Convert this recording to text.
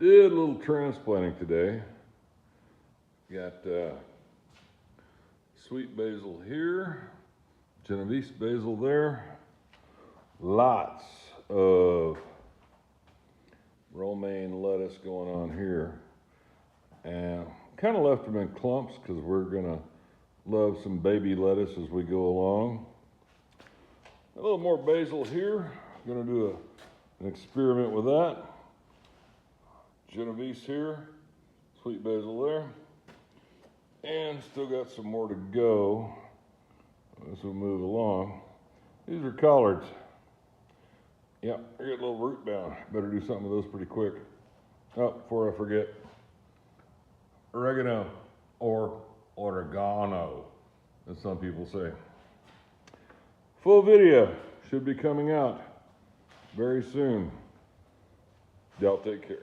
Did a little transplanting today. Got sweet basil here, Genovese basil there, lots of romaine lettuce going on here, and kind of left them in clumps because we're gonna love some baby lettuce as we go along. A little more basil here. Gonna do an experiment with that. Genovese here, sweet basil there, and still got some more to go as we move along. These are collards. Yep, I got a little root bound. Better do something with those pretty quick. Oh, before I forget, oregano or oregano, as some people say. Full video should be coming out very soon. Y'all take care.